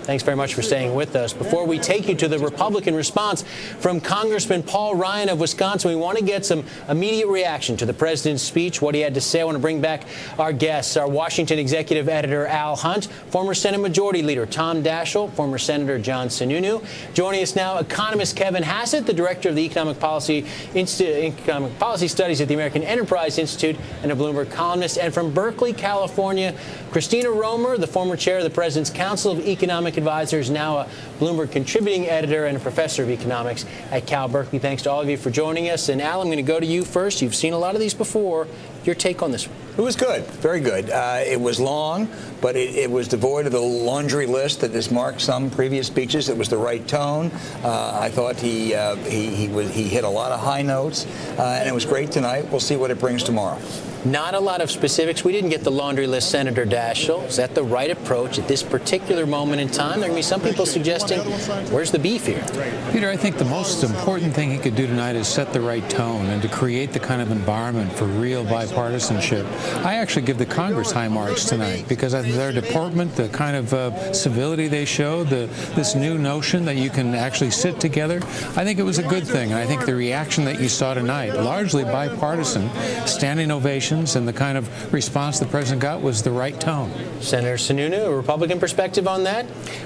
Thanks very much for staying with us. Before we take you to the Republican response from Congressman Paul Ryan of Wisconsin, we want to get some immediate reaction to the president's speech, what he had to say. I want to bring back our guests, our Washington executive editor Al Hunt, former Senate Majority Leader Tom Daschle, former Senator John Sununu. Joining us now, economist Kevin Hassett, the director of the Economic Policy Studies at the American Enterprise Institute and a Bloomberg columnist. And from Berkeley, California, Christina Romer, the former chair of the President's Council of Economic Advisors, now a Bloomberg contributing editor and a professor of economics at Cal Berkeley. Thanks to all of you for joining us. And Al, I'm going to go to you first. You've seen a lot of these before. Your take on this one? It was good, very good. It was long, but it was devoid of the laundry list that has marked some previous speeches. It was the right tone. I thought he hit a lot of high notes, and it was great tonight. We'll see what it brings tomorrow. Not a lot of specifics. We didn't get the laundry list, Senator Daschle. Is that the right approach at this particular moment in time? There are going to be some people suggesting, where's the beef here? Peter, I think the most important thing he could do tonight is set the right tone and to create the kind of environment for real bipartisanship. I actually give the Congress high marks tonight because of their deportment, the kind of civility they showed, this new notion that you can actually sit together. I think it was a good thing. And I think the reaction that you saw tonight, largely bipartisan, standing ovation, and the kind of response the president got was the right tone. Senator Sununu, a Republican perspective on that?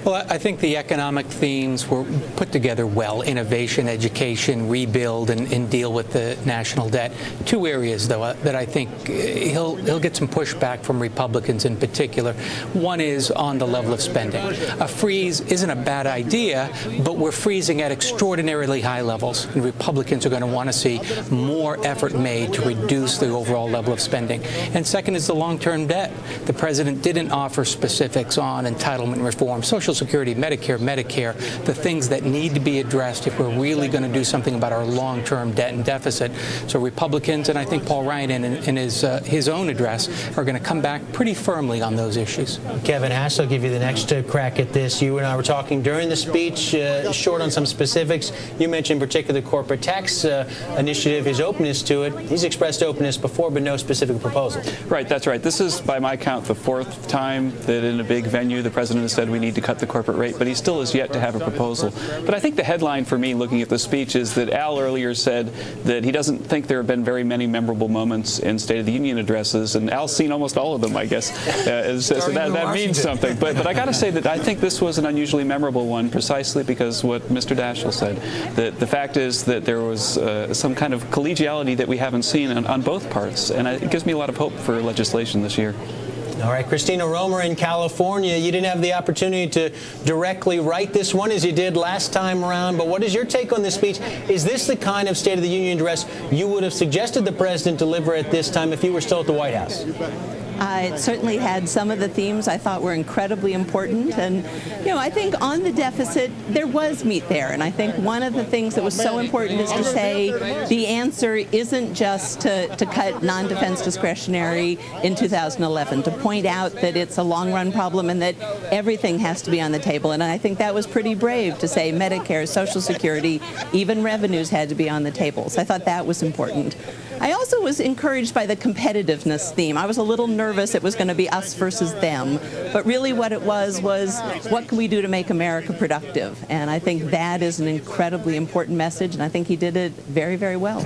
Well, I think the economic themes were put together well. Innovation, education, rebuild, and deal with the national debt. Two areas, though, that I think he'll get some pushback from Republicans in particular. One is on the level of spending. A freeze isn't a bad idea, but we're freezing at extraordinarily high levels. And Republicans are going to want to see more effort made to reduce the overall level of spending. And second is the long-term debt. The president didn't offer specifics on entitlement reform, Social Security, Medicare, the things that need to be addressed if we're really going to do something about our long-term debt and deficit. So Republicans, and I think Paul Ryan in his own address, are going to come back pretty firmly on those issues. Kevin Hassett, I'll give you the next crack at this. You and I were talking during the speech, short on some specifics. You mentioned in particular the corporate tax initiative, his openness to it. He's expressed openness before, but no specific proposal. Right, that's right. This is, by my count, the fourth time that in a big venue the president has said we need to cut the corporate rate, but he still has yet to have a proposal. But I think the headline for me looking at the speech is that Al earlier said that he doesn't think there have been very many memorable moments in State of the Union addresses, and Al's seen almost all of them, I guess. So that means something. But I got to say that I think this was an unusually memorable one precisely because what Mr. Daschle said. The fact is that there was some kind of collegiality that we haven't seen on both parts, and it gives me a lot of hope for legislation this year. All right, Christina Romer in California, you didn't have the opportunity to directly write this one as you did last time around, but what is your take on this speech? Is this the kind of State of the Union address you would have suggested the president deliver at this time if you were still at the White House? It certainly had some of the themes I thought were incredibly important. And, I think on the deficit, there was meat there. And I think one of the things that was so important is to say the answer isn't just to cut non-defense discretionary in 2011, to point out that it's a long-run problem and that everything has to be on the table. And I think that was pretty brave to say Medicare, Social Security, even revenues had to be on the table. So I thought that was important. I also was encouraged by the competitiveness theme. I was a little nervous it was going to be us versus them, but really what it was what can we do to make America productive? And I think that is an incredibly important message, and I think he did it very, very well.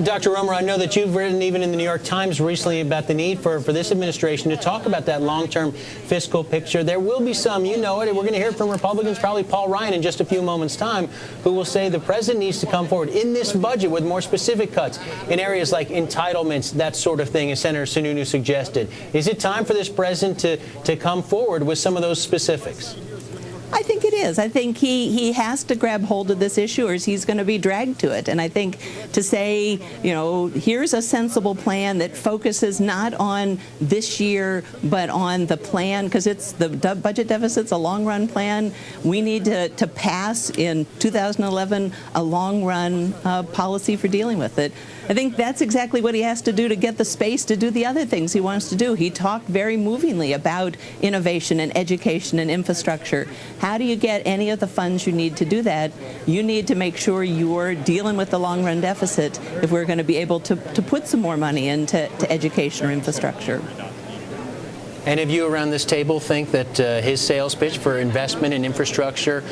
Dr. Romer, I know that you've written even in the New York Times recently about the need for this administration to talk about that long-term fiscal picture. There will be some, you know it, and we're going to hear from Republicans, probably Paul Ryan in just a few moments' time, who will say the president needs to come forward in this budget with more specific cuts in areas like entitlements, that sort of thing, as Senator Sununu suggested. Is it time for this president to come forward with some of those specifics? I think it is. I think he has to grab hold of this issue or he's going to be dragged to it. And I think to say, here's a sensible plan that focuses not on this year, but on the plan, because it's the budget deficit's a long-run plan. We need to pass in 2011 a long-run policy for dealing with it. I think that's exactly what he has to do to get the space to do the other things he wants to do. He talked very movingly about innovation and education and infrastructure. How do you get any of the funds you need to do that? You need to make sure you're dealing with the long-run deficit if we're going to be able to put some more money into education or infrastructure. Any of you around this table think that his sales pitch for investment in infrastructure,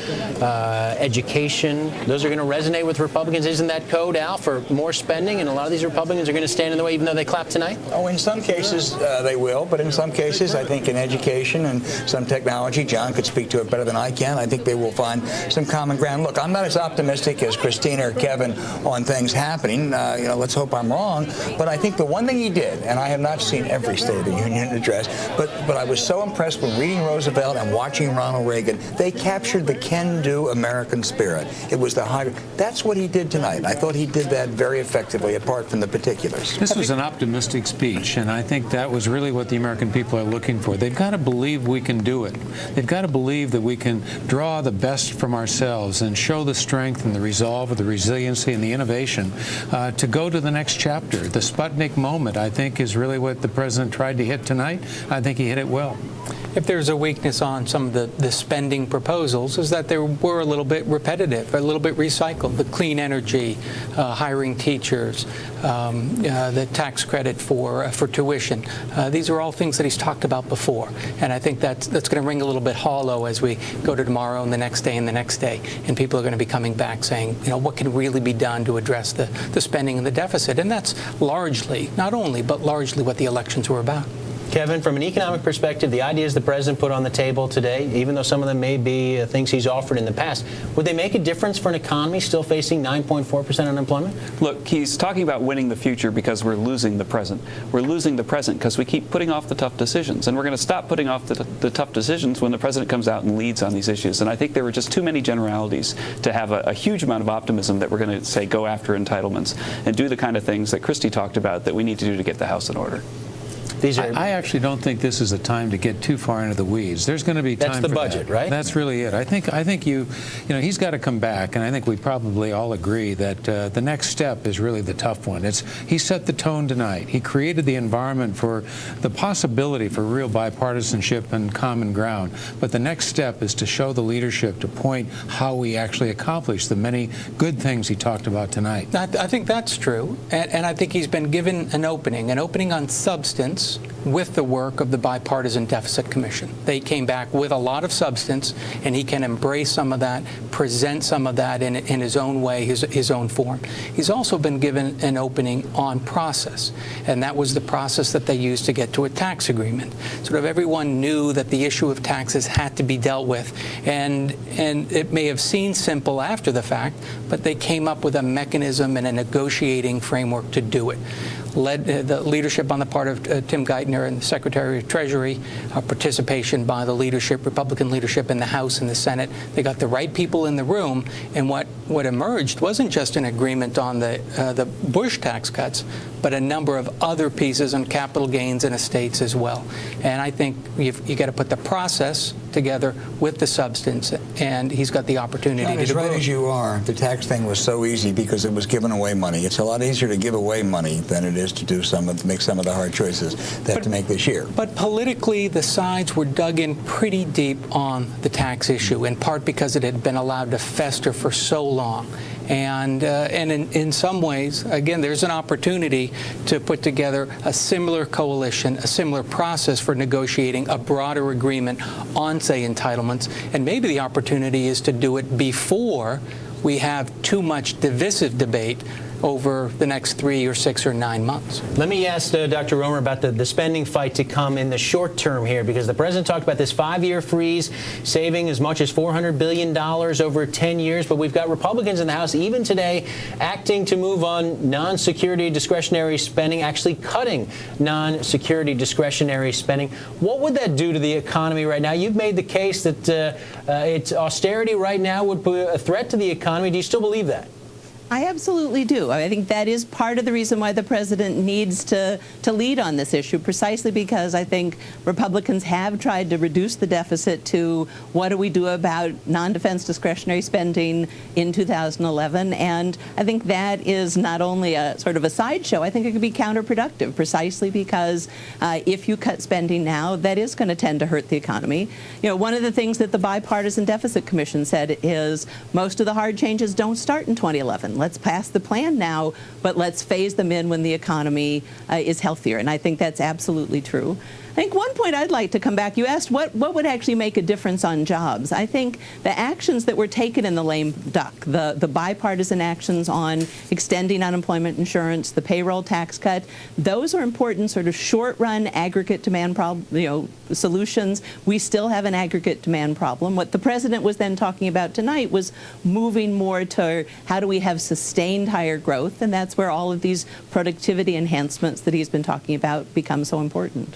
education, those are going to resonate with Republicans? Isn't that code, Al, for more spending? And a lot of these Republicans are going to stand in the way even though they clap tonight? Oh, in some cases they will, but in some cases I think in education and some technology, John could speak to it better than I can, I think they will find some common ground. Look, I'm not as optimistic as Christina or Kevin on things happening. Let's hope I'm wrong. But I think the one thing he did, and I have not seen every State of the Union address, but I was so impressed when reading Roosevelt and watching Ronald Reagan. They captured the can-do American spirit. It was the high. That's what he did tonight. I thought he did that very effectively, apart from the particulars. This was an optimistic speech, and I think that was really what the American people are looking for. They've got to believe we can do it. They've got to believe that we can draw the best from ourselves and show the strength and the resolve, the resiliency, and the innovation to go to the next chapter. The Sputnik moment, I think, is really what the president tried to hit tonight. I think he hit it well. If there's a weakness on some of the spending proposals, is that they were a little bit repetitive, a little bit recycled. The clean energy, hiring teachers, the tax credit for tuition. These are all things that he's talked about before. And I think that's going to ring a little bit hollow as we go to tomorrow and the next day and the next day. And people are going to be coming back saying, what can really be done to address the spending and the deficit? And that's largely, not only, but largely what the elections were about. Kevin, from an economic perspective, the ideas the president put on the table today, even though some of them may be things he's offered in the past, would they make a difference for an economy still facing 9.4% unemployment? Look, he's talking about winning the future because we're losing the present. We're losing the present because we keep putting off the tough decisions. And we're going to stop putting off the tough decisions when the president comes out and leads on these issues. And I think there were just too many generalities to have a huge amount of optimism that we're going to say go after entitlements and do the kind of things that Christie talked about that we need to do to get the House in order. I actually don't think this is a time to get too far into the weeds. There's going to be time for that. That's the budget, right? That's really it. I think he's got to come back, and I think we probably all agree that the next step is really the tough one. He set the tone tonight. He created the environment for the possibility for real bipartisanship and common ground. But the next step is to show the leadership to point how we actually accomplish the many good things he talked about tonight. I think that's true, and I think he's been given an opening on substance with the work of the Bipartisan Deficit Commission. They came back with a lot of substance, and he can embrace some of that, present some of that in his own way, his own form. He's also been given an opening on process, and that was the process that they used to get to a tax agreement. Sort of everyone knew that the issue of taxes had to be dealt with, and it may have seemed simple after the fact, but they came up with a mechanism and a negotiating framework to do it. Led the leadership on the part of Tim Geithner and the Secretary of Treasury, participation by the leadership, Republican leadership in the House and the Senate. They got the right people in the room, and what emerged wasn't just an agreement on the Bush tax cuts, but a number of other pieces on capital gains and estates as well. And I think you got to put the process together with the substance, and he's got the opportunity to do as right both. as you are, the tax thing was so easy because it was giving away money. It's a lot easier to give away money than it is to make some of the hard choices they have to make this year. But politically, the sides were dug in pretty deep on the tax issue, in part because it had been allowed to fester for so long. And in some ways, again, there's an opportunity to put together a similar coalition, a similar process for negotiating a broader agreement on, say, entitlements. And maybe the opportunity is to do it before we have too much divisive debate over the next 3 or 6 or 9 months. Let me ask Dr. Romer about the spending fight to come in the short term here, because the president talked about this 5-year freeze, saving as much as $400 billion over 10 years. But we've got Republicans in the House, even today, acting to move on non-security discretionary spending, actually cutting non-security discretionary spending. What would that do to the economy right now? You've made the case that it's austerity right now would be a threat to the economy. Do you still believe that? I absolutely do. I think that is part of the reason why the president needs to lead on this issue, precisely because I think Republicans have tried to reduce the deficit to what do we do about non-defense discretionary spending in 2011. And I think that is not only a sort of a sideshow, I think it could be counterproductive, precisely because if you cut spending now, that is going to tend to hurt the economy. One of the things that the Bipartisan Deficit Commission said is most of the hard changes don't start in 2011. Let's pass the plan now, but let's phase them in when the economy is healthier. And I think that's absolutely true. think one point I'd like to come back, you asked what would actually make a difference on jobs. I think the actions that were taken in the lame duck, the bipartisan actions on extending unemployment insurance, the payroll tax cut, those are important sort of short-run aggregate demand solutions. We still have an aggregate demand problem. What the president was then talking about tonight was moving more to how do we have sustained higher growth, and that's where all of these productivity enhancements that he's been talking about become so important.